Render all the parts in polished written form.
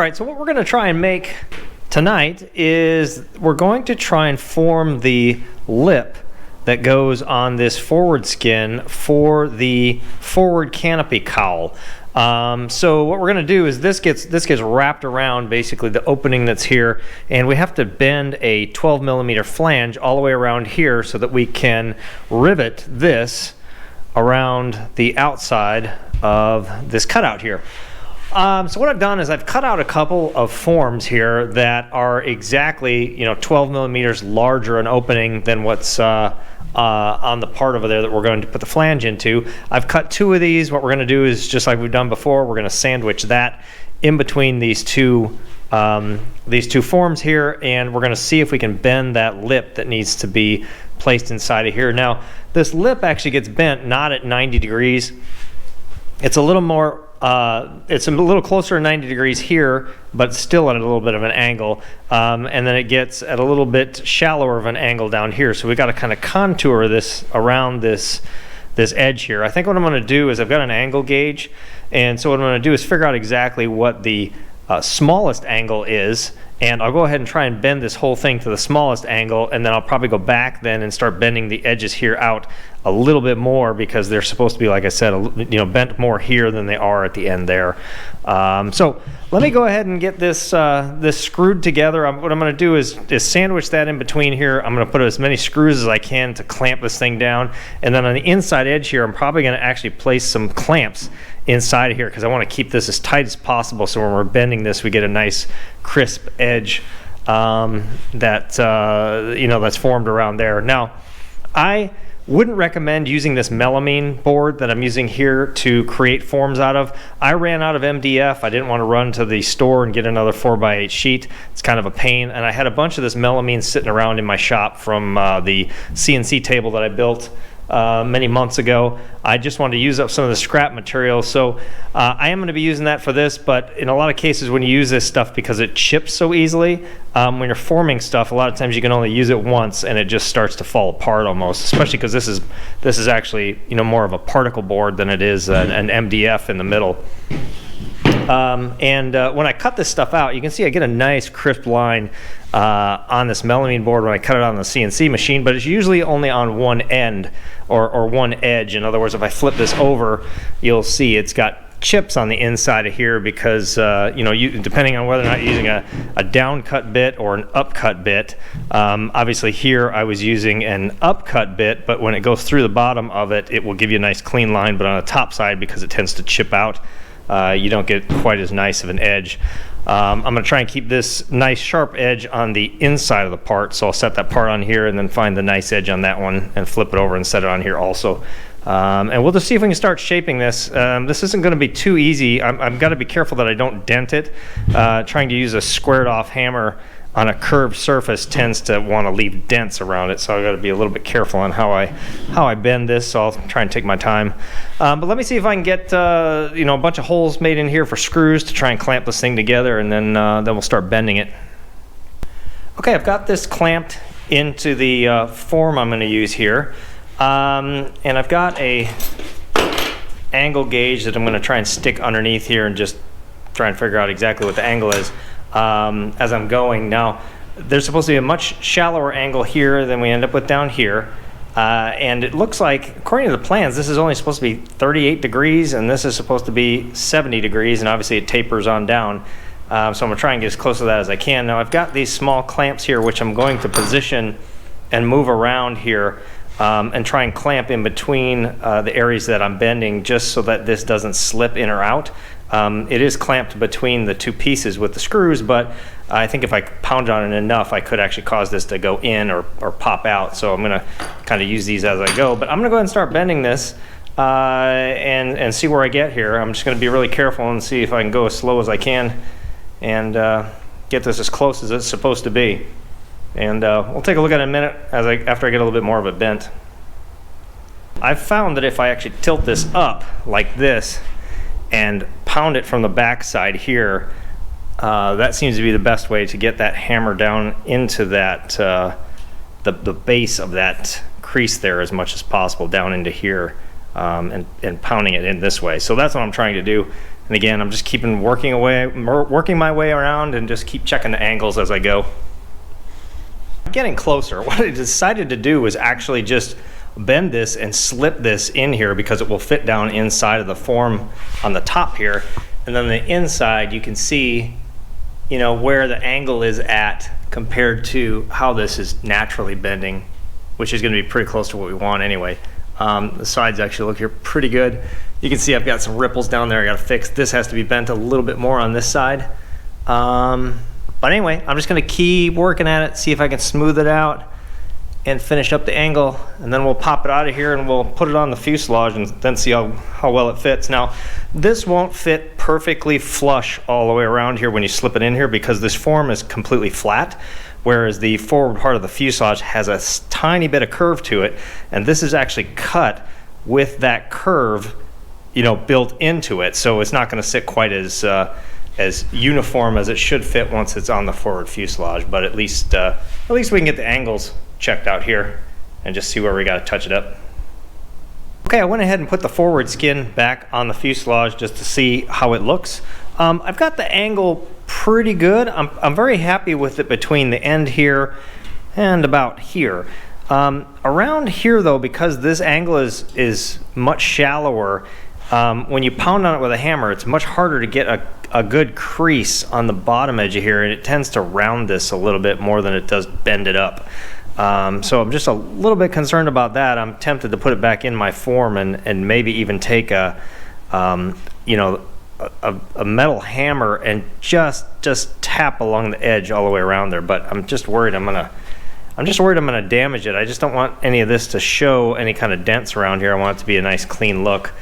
right, so what we're going to try and make tonight is we're going to try and form the lip that goes on this forward skin for the forward canopy cowl. So what we're going to do is this gets wrapped around basically the opening that's here, and we have to bend a 12mm flange all the way around here so that we can rivet this around the outside of this cutout here. So what I've done is I've cut out a couple of forms here that are exactly 12mm larger an opening than what's on the part over there that we're going to put the flange into. I've cut two of these. What we're going to do is, just like we've done before, we're going to sandwich that in between these two forms here, and we're going to see if we can bend that lip that needs to be placed inside of here. Now this lip actually gets bent not at 90 degrees. It's a little more it's a little closer to 90 degrees here, but still at a little bit of an angle, and then it gets at a little bit shallower of an angle down here. So we got to kind of contour this around this edge here. I think what I'm going to do is I've got an angle gauge, and so what I'm going to do is figure out exactly what the smallest angle is, and I'll go ahead and try and bend this whole thing to the smallest angle, and then I'll probably go back then and start bending the edges here out a little bit more, because they're supposed to be, like I said, bent more here than they are at the end there. So let me go ahead and get this this screwed together. What I'm going to do is sandwich that in between here. I'm going to put as many screws as I can to clamp this thing down, and then on the inside edge here, I'm probably going to actually place some clamps inside of here, because I want to keep this as tight as possible, so when we're bending this, we get a nice crisp edge that's formed around there. Now, I wouldn't recommend using this melamine board that I'm using here to create forms out of. I ran out of MDF. I didn't want to run to the store and get another 4x8 sheet. It's kind of a pain, and I had a bunch of this melamine sitting around in my shop from the CNC table that I built many months ago. I just wanted to use up some of the scrap material, so I am going to be using that for this. But in a lot of cases, when you use this stuff, because it chips so easily, when you're forming stuff, a lot of times you can only use it once and it just starts to fall apart almost, especially because this is actually more of a particle board than it is an MDF in the middle. When I cut this stuff out, you can see I get a nice crisp line on this melamine board when I cut it on the CNC machine, but it's usually only on one end or one edge. In other words, if I flip this over, you'll see it's got chips on the inside of here, because depending on whether or not you're using a down cut bit or an up cut bit. Obviously here I was using an up cut bit, but when it goes through the bottom of it, it will give you a nice clean line, but on the top side, because it tends to chip out, you don't get quite as nice of an edge. I'm going to try and keep this nice sharp edge on the inside of the part, so I'll set that part on here and then find the nice edge on that one and flip it over and set it on here also. And we'll just see if we can start shaping this. This isn't going to be too easy. I've got to be careful that I don't dent it. Trying to use a squared off hammer on a curved surface tends to want to leave dents around it, so I've got to be a little bit careful on how I bend this. So I'll try and take my time. But let me see if I can get a bunch of holes made in here for screws to try and clamp this thing together, and then we'll start bending it. Okay, I've got this clamped into the form I'm going to use here, and I've got a angle gauge that I'm going to try and stick underneath here and just try and figure out exactly what the angle is as I'm going. Now, there's supposed to be a much shallower angle here than we end up with down here, and it looks like, according to the plans, this is only supposed to be 38 degrees, and this is supposed to be 70 degrees, and obviously it tapers on down. So I'm going to try and get as close to that as I can. Now, I've got these small clamps here, which I'm going to position and move around here, and try and clamp in between the areas that I'm bending, just so that this doesn't slip in or out. It is clamped between the two pieces with the screws, but I think if I pound on it enough, I could actually cause this to go in or pop out. So I'm going to kind of use these as I go. But I'm going to go ahead and start bending this and see where I get here. I'm just going to be really careful and see if I can go as slow as I can and get this as close as it's supposed to be. And we'll take a look at it in a minute after I get a little bit more of it bent. I've found that if I actually tilt this up like this and pound it from the back side here, that seems to be the best way to get that hammer down into that the base of that crease there as much as possible, down into here, and pounding it in this way. So that's what I'm trying to do. And again, I'm just working my way around and just keep checking the angles as I go. Getting closer, what I decided to do was actually just bend this and slip this in here because it will fit down inside of the form on the top here. And then the inside, you can see, you know, where the angle is at compared to how this is naturally bending, which is going to be pretty close to what we want anyway. The sides actually look here pretty good. You can see I've got some ripples down there I got to fix. This has to be bent a little bit more on this side. But anyway, I'm just going to keep working at it, see if I can smooth it out and finish up the angle, and then we'll pop it out of here and we'll put it on the fuselage and then see how well it fits. Now, this won't fit perfectly flush all the way around here when you slip it in here because this form is completely flat, whereas the forward part of the fuselage has a tiny bit of curve to it, and this is actually cut with that curve, you know, built into it, so it's not going to sit quite as uniform as it should fit once it's on the forward fuselage. But at least we can get the angles checked out here and just see where we got to touch it up. Okay, I went ahead and put the forward skin back on the fuselage just to see how it looks. I've got the angle pretty good. I'm very happy with it between the end here and about here. Around here though, because this angle is much shallower, when you pound on it with a hammer, it's much harder to get a good crease on the bottom edge of here, and it tends to round this a little bit more than it does bend it up. So I'm just a little bit concerned about that. I'm tempted to put it back in my form and maybe even take a metal hammer and just tap along the edge all the way around there. But I'm just worried I'm gonna damage it. I just don't want any of this to show any kind of dents around here. I want it to be a nice clean look.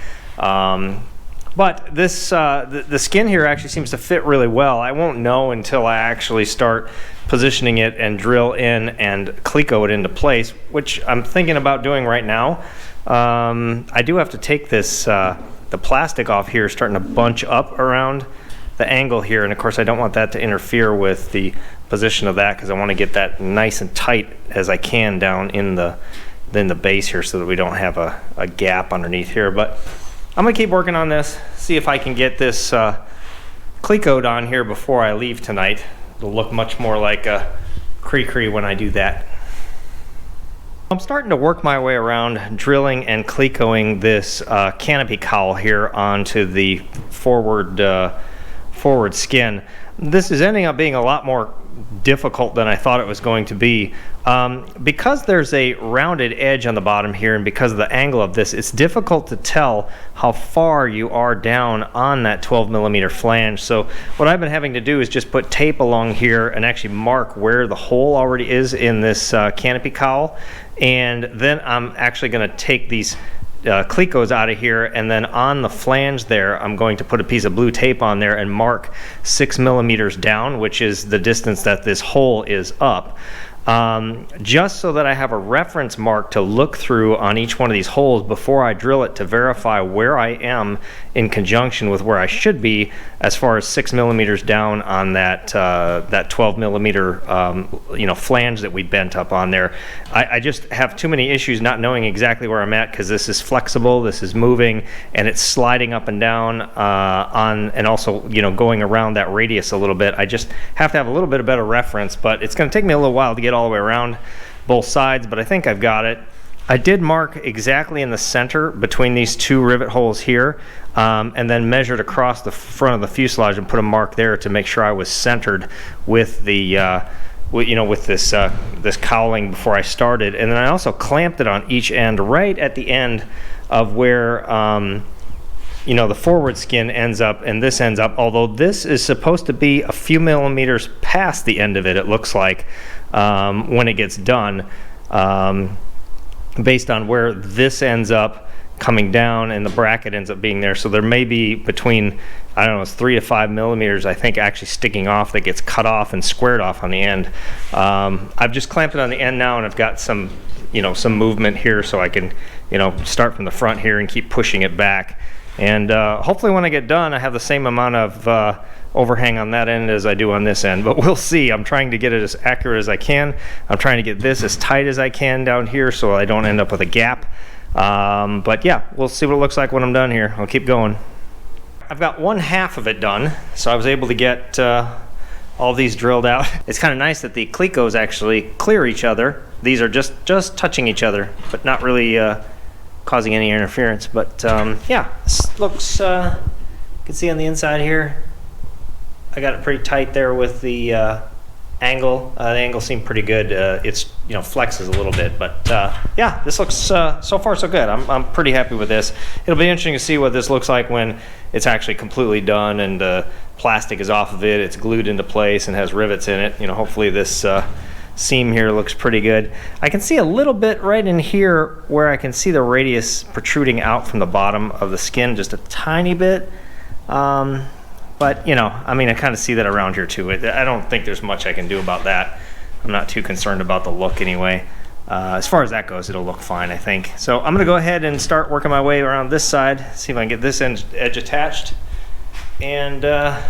But this the skin here actually seems to fit really well. I won't know until I actually start positioning it and drill in and CliCo it into place, which I'm thinking about doing right now. I do have to take this the plastic off here, starting to bunch up around the angle here, and of course I don't want that to interfere with the position of that because I want to get that nice and tight as I can down in the base here so that we don't have a gap underneath here. But I'm gonna keep working on this, see if I can get this CliCo'd on here before I leave tonight. It'll look much more like a CriCri when I do that. I'm starting to work my way around drilling and CliCoing this Canopy Cowl here onto the forward skin. This is ending up being a lot more difficult than I thought it was going to be. Because there's a rounded edge on the bottom here and because of the angle of this, it's difficult to tell how far you are down on that 12mm flange. So what I've been having to do is just put tape along here and actually mark where the hole already is in this Canopy Cowl, and then I'm actually going to take these CliCos out of here, and then on the flange there I'm going to put a piece of blue tape on there and mark 6mm down, which is the distance that this hole is up. Just so that I have a reference mark to look through on each one of these holes before I drill it to verify where I am in conjunction with where I should be as far as 6mm down on that 12mm flange that we bent up on there. I just have too many issues not knowing exactly where I'm at because this is flexible, this is moving, and it's sliding up and down and also going around that radius a little bit. I just have to have a little bit of better reference, but it's going to take me a little while to get all the way around both sides, but I think I've got it. I did mark exactly in the center between these two rivet holes here, and then measured across the front of the fuselage and put a mark there to make sure I was centered with the with this cowling before I started. And then I also clamped it on each end right at the end of where the forward skin ends up and this ends up, although this is supposed to be a few millimeters past the end of it, it looks like, when it gets done, based on where this ends up coming down and the bracket ends up being there. So there may be between, I don't know, it's 3 to 5 millimeters, I think, actually sticking off that gets cut off and squared off on the end. I've just clamped it on the end now, and I've got some movement here so I can start from the front here and keep pushing it back. And hopefully when I get done, I have the same amount of overhang on that end as I do on this end, but we'll see. I'm trying to get it as accurate as I can. I'm trying to get this as tight as I can down here so I don't end up with a gap. But yeah, we'll see what it looks like when I'm done here. I'll keep going. I've got 1/2 of it done, so I was able to get all these drilled out. It's kind of nice that the clecos actually clear each other. These are just touching each other, but not really causing any interference. But yeah, this looks, you can see on the inside here, I got it pretty tight there with the angle. The angle seemed pretty good. It's, you know, flexes a little bit, but yeah, this looks so far so good. I'm pretty happy with this. It'll be interesting to see what this looks like when it's actually completely done and the plastic is off of it. It's glued into place and has rivets in it. You know, hopefully this seam here looks pretty good. I can see a little bit right in here where I can see the radius protruding out from the bottom of the skin, just a tiny bit. But, you know, I mean, I kind of see that around here too. I don't think there's much I can do about that. I'm not too concerned about the look anyway. As far as that goes, it'll look fine, I think. So I'm going to go ahead and start working my way around this side, see if I can get this edge attached. And then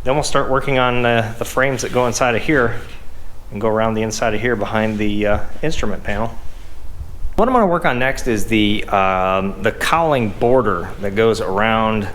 we'll start working on the frames that go inside of here and go around the inside of here behind the instrument panel. What I'm going to work on next is the cowling border that goes around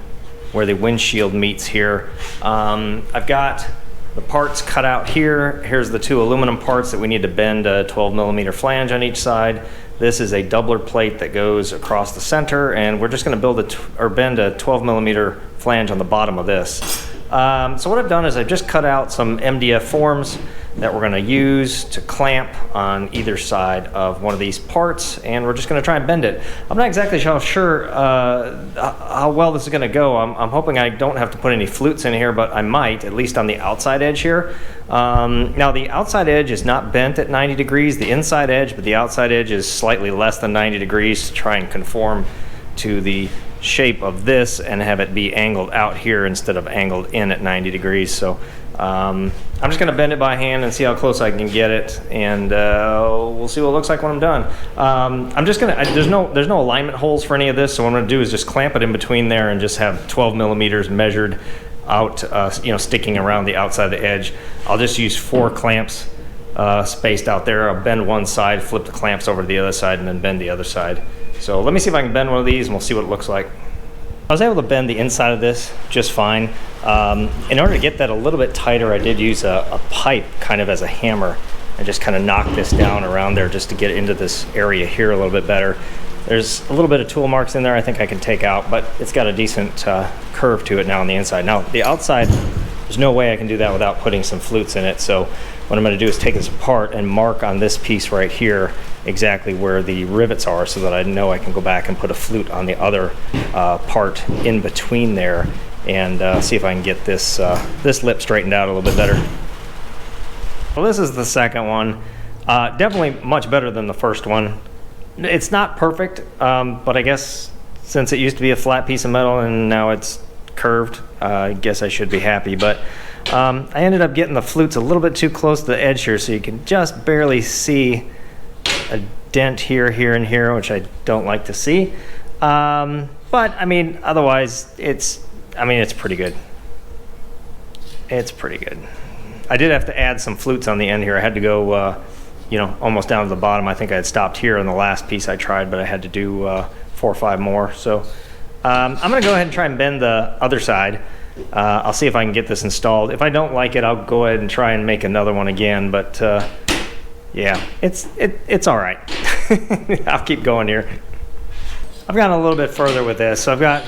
where the windshield meets here. I've got the parts cut out here. Here's the 2 aluminum parts that we need to bend a 12mm flange on each side. This is a doubler plate that goes across the center, and we're just going to bend a 12mm flange on the bottom of this. So what I've done is I've just cut out some MDF forms that we're going to use to clamp on either side of one of these parts, and we're just going to try and bend it. I'm not exactly sure how well this is going to go. I'm hoping I don't have to put any flutes in here, but I might, at least on the outside edge here. Now the outside edge is not bent at 90 degrees, the inside edge, but the outside edge is slightly less than 90 degrees to try and conform to the shape of this and have it be angled out here instead of angled in at 90 degrees. So I'm just going to bend it by hand and see how close I can get it, and we'll see what it looks like when I'm done. I'm just going to, there's no alignment holes for any of this, so what I'm going to do is just clamp it in between there and just have 12mm measured out, you know, sticking around the outside of the edge. I'll just use 4 clamps spaced out there. I'll bend one side, flip the clamps over to the other side, and then bend the other side. So let me see if I can bend one of these and we'll see what it looks like. I was able to bend the inside of this just fine. In order to get that a little bit tighter, I did use a pipe kind of as a hammer and just kind of knock this down around there just to get into this area here a little bit better. There's a little bit of tool marks in there I think I can take out, but it's got a decent curve to it now on the inside. Now the outside, there's no way I can do that without putting some flutes in it. So what I'm going to do is take this apart and mark on this piece right here exactly where the rivets are, so that I know I can go back and put a flute on the other part in between there, and see if I can get this this lip straightened out a little bit better. Well, this is the second one. Definitely much better than the first one. It's not perfect, but I guess since it used to be a flat piece of metal and now it's curved, I guess I should be happy. But I ended up getting the flutes a little bit too close to the edge here, so you can just barely see a dent here, here, and here, which I don't like to see. But I mean, otherwise, it's pretty good. It's pretty good. I did have to add some flutes on the end here. I had to go, you know, almost down to the bottom. I think I had stopped here on the last piece I tried, but I had to do 4 or 5 more. So I'm going to go ahead and try and bend the other side. I'll see if I can get this installed. If I don't like it, I'll go ahead and try and make another one again. But yeah, it's all right. I'll keep going here. I've gotten a little bit further with this. So I've got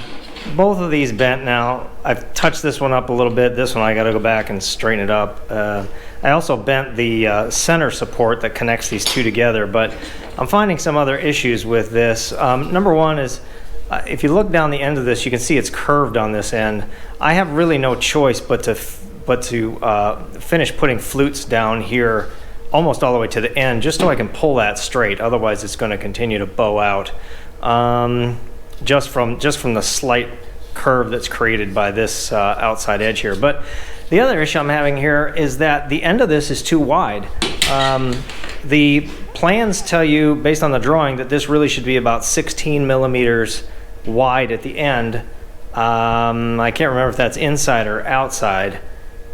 both of these bent now. I've touched this one up a little bit. This one I got to go back and straighten it up. I also bent the center support that connects these two together, but I'm finding some other issues with this. Number one is, if you look down the end of this, you can see it's curved on this end. I have really no choice but to finish putting flutes down here almost all the way to the end, just so I can pull that straight. Otherwise, it's going to continue to bow out just from the slight curve that's created by this outside edge here. But the other issue I'm having here is that the end of this is too wide. The plans tell you, based on the drawing, that this really should be about 16 millimeters wide at the end. I can't remember if that's inside or outside.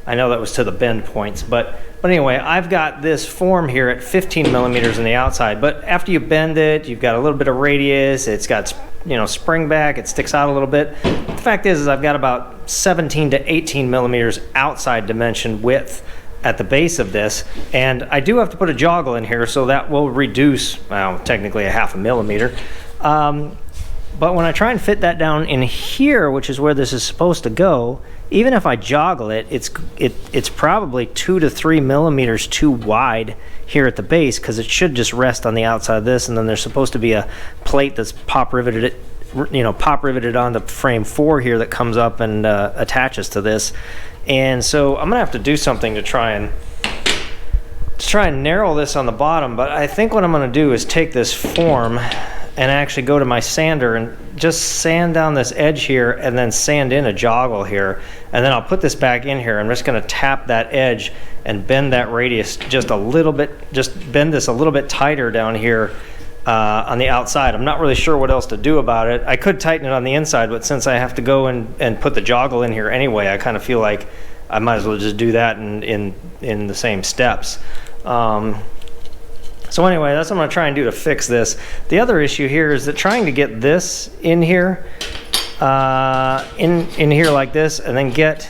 I know that was to the bend points, but anyway, I've got this form here at 15 millimeters on the outside, but after you bend it, you've got a little bit of radius, it's got spring back, it sticks out a little bit. The fact is I've got about 17 to 18 millimeters outside dimension width at the base of this, and I do have to put a joggle in here, so that will reduce, well, technically a half a millimeter. But when I try and fit that down in here, which is where this is supposed to go, even if I joggle it, it's probably 2 to 3 millimeters too wide here at the base, because it should just rest on the outside of this, and then there's supposed to be a plate that's pop riveted onto frame 4 here that comes up and attaches to this. And so I'm gonna have to do something to try and narrow this on the bottom. But I think what I'm gonna do is take this form and actually go to my sander and just sand down this edge here, and then sand in a joggle here, and then I'll put this back in here. I'm just going to tap that edge and bend that radius just a little bit, just bend this a little bit tighter down here on the outside. I'm not really sure what else to do about it. I could tighten it on the inside, but since I have to go and put the joggle in here anyway, I kind of feel like I might as well just do that in the same steps. So anyway, that's what I'm going to try and do to fix this. The other issue here is that trying to get this in here, in here like this, and then get,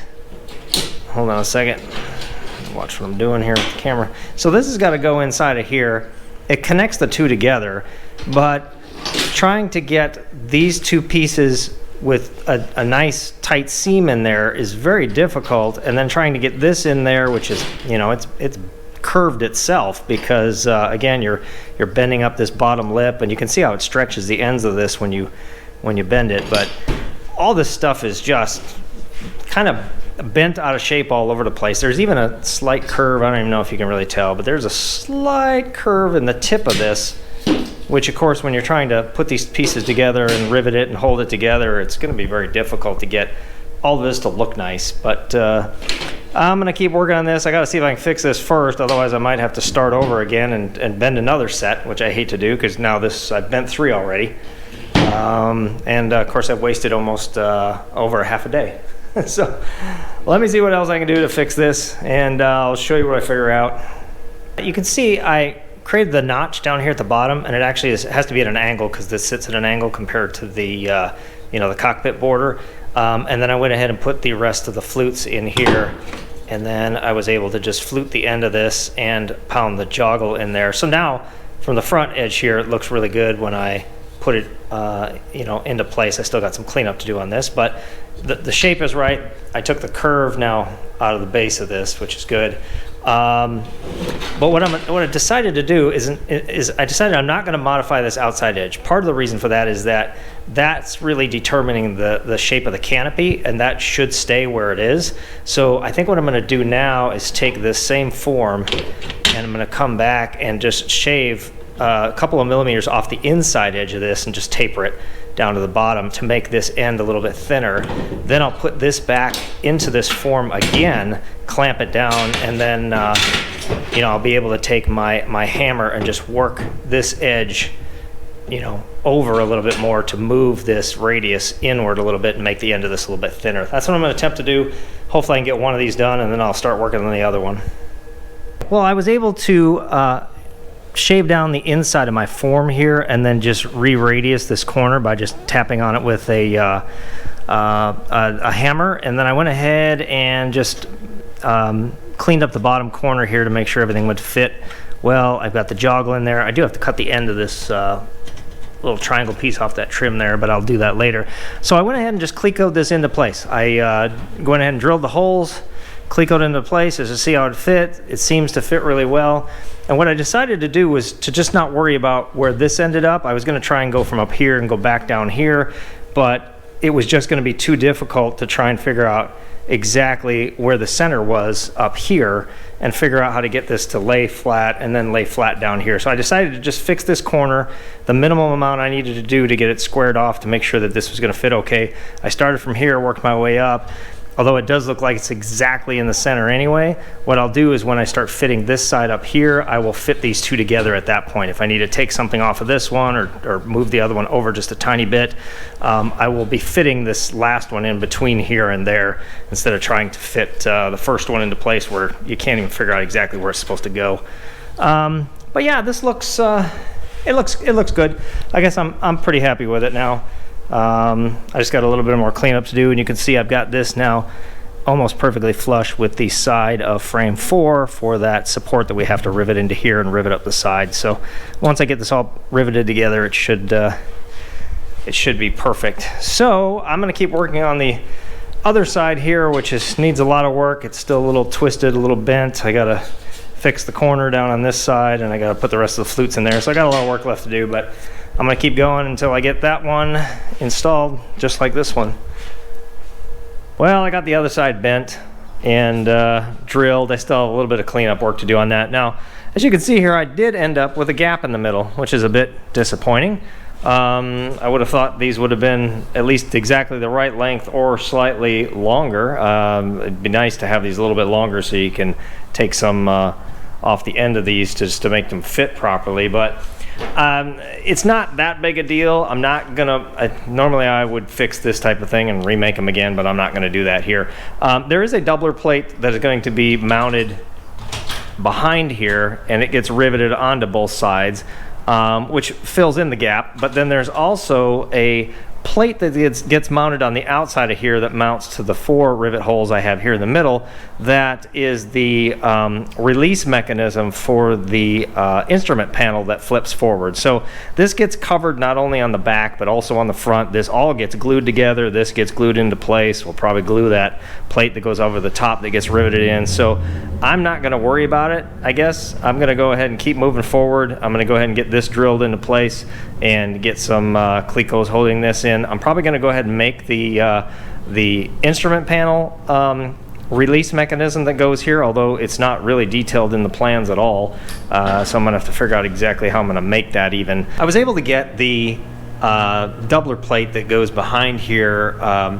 hold on a second, watch what I'm doing here with the camera. So this has got to go inside of here. It connects the two together, but trying to get these two pieces with a nice tight seam in there is very difficult, and then trying to get this in there, which is, it's curved itself, because again, you're bending up this bottom lip, and you can see how it stretches the ends of this when you bend it. But all this stuff is just kind of bent out of shape all over the place. There's even a slight curve. I don't even know if you can really tell, but there's a slight curve in the tip of this, which of course when you're trying to put these pieces together and rivet it and hold it together, it's going to be very difficult to get all of this to look nice. But I'm gonna keep working on this. I gotta see if I can fix this first, otherwise I might have to start over again and bend another set, which I hate to do, because now I've bent 3 already. And of course I've wasted almost over half a day. So let me see what else I can do to fix this, and I'll show you what I figure out. You can see I created the notch down here at the bottom, and it actually has to be at an angle, because this sits at an angle compared to the the cockpit border. And then I went ahead and put the rest of the flutes in here, and then I was able to just flute the end of this and pound the joggle in there. So now from the front edge here, it looks really good when I put it into place. I still got some cleanup to do on this, but the shape is right. I took the curve now out of the base of this, which is good. But what I decided to do is I decided I'm not going to modify this outside edge. Part of the reason for that is that that's really determining the shape of the canopy, and that should stay where it is. So I think what I'm going to do now is take this same form, and I'm going to come back and just shave a couple of millimeters off the inside edge of this and just taper it down to the bottom to make this end a little bit thinner. Then I'll put this back into this form again, clamp it down, and then I'll be able to take my hammer and just work this edge over a little bit more to move this radius inward a little bit and make the end of this a little bit thinner. That's what I'm going to attempt to do. Hopefully I can get one of these done, and then I'll start working on the other one. Well, I was able to shave down the inside of my form here, and then just re-radius this corner by just tapping on it with a hammer. And then I went ahead and just cleaned up the bottom corner here to make sure everything would fit well. I've got the joggle in there. I do have to cut the end of this little triangle piece off that trim there, but I'll do that later. So I went ahead and just clecoed this into place. I went ahead and drilled the holes, clecoed into place as to see how it fit. It seems to fit really well. And what I decided to do was to just not worry about where this ended up. I was going to try and go from up here and go back down here, but it was just going to be too difficult to try and figure out exactly where the center was up here and figure out how to get this to lay flat and then lay flat down here. So I decided to just fix this corner, the minimum amount I needed to do to get it squared off to make sure that this was going to fit okay. I started from here, worked my way up. Although it does look like it's exactly in the center anyway, what I'll do is when I start fitting this side up here, I will fit these two together at that point. If I need to take something off of this one or move the other one over just a tiny bit, I will be fitting this last one in between here and there instead of trying to fit the first one into place where you can't even figure out exactly where it's supposed to go. But yeah, this looks, it looks good. I guess I'm pretty happy with it now. I just got a little bit more cleanup to do, and you can see I've got this now almost perfectly flush with the side of frame 4 for that support that we have to rivet into here and rivet up the side. So once I get this all riveted together, it should be perfect. So I'm going to keep working on the other side here, which needs a lot of work. It's still a little twisted, a little bent. I got to fix the corner down on this side, and I got to put the rest of the flutes in there. So I got a lot of work left to do, but I'm going to keep going until I get that one installed, just like this one. Well, I got the other side bent and drilled. I still have a little bit of cleanup work to do on that. Now, as you can see here, I did end up with a gap in the middle, which is a bit disappointing. I would have thought these would have been at least exactly the right length or slightly longer. It'd be nice to have these a little bit longer so you can take some off the end of these just to make them fit properly, but it's not that big a deal. I'm not gonna, normally I would fix this type of thing and remake them again, but I'm not gonna do that here. There is a doubler plate that is going to be mounted behind here, and it gets riveted onto both sides, which fills in the gap. But then there's also a plate that gets mounted on the outside of here that mounts to the 4 rivet holes I have here in the middle. That is the release mechanism for the instrument panel that flips forward. So this gets covered not only on the back but also on the front. This all gets glued together. This gets glued into place. We'll probably glue that plate that goes over the top that gets riveted in. So I'm not going to worry about it, I guess. I'm going to go ahead and keep moving forward. I'm going to go ahead and get this drilled into place and get some clecos holding this in. I'm probably going to go ahead and make the instrument panel release mechanism that goes here, although it's not really detailed in the plans at all. So I'm going to have to figure out exactly how I'm going to make that even. I was able to get the doubler plate that goes behind here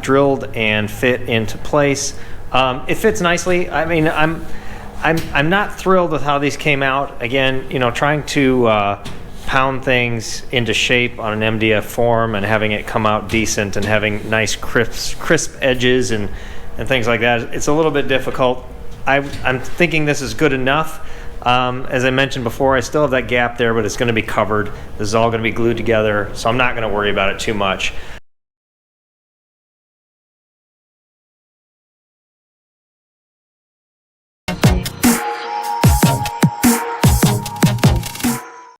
drilled and fit into place. It fits nicely. I mean, I'm not thrilled with how these came out. Again, you know, trying to pound things into shape on an MDF form and having it come out decent and having nice crisp edges and things like that, it's a little bit difficult. I'm thinking this is good enough. As I mentioned before, I still have that gap there, but it's going to be covered. This is all going to be glued together, so I'm not going to worry about it too much.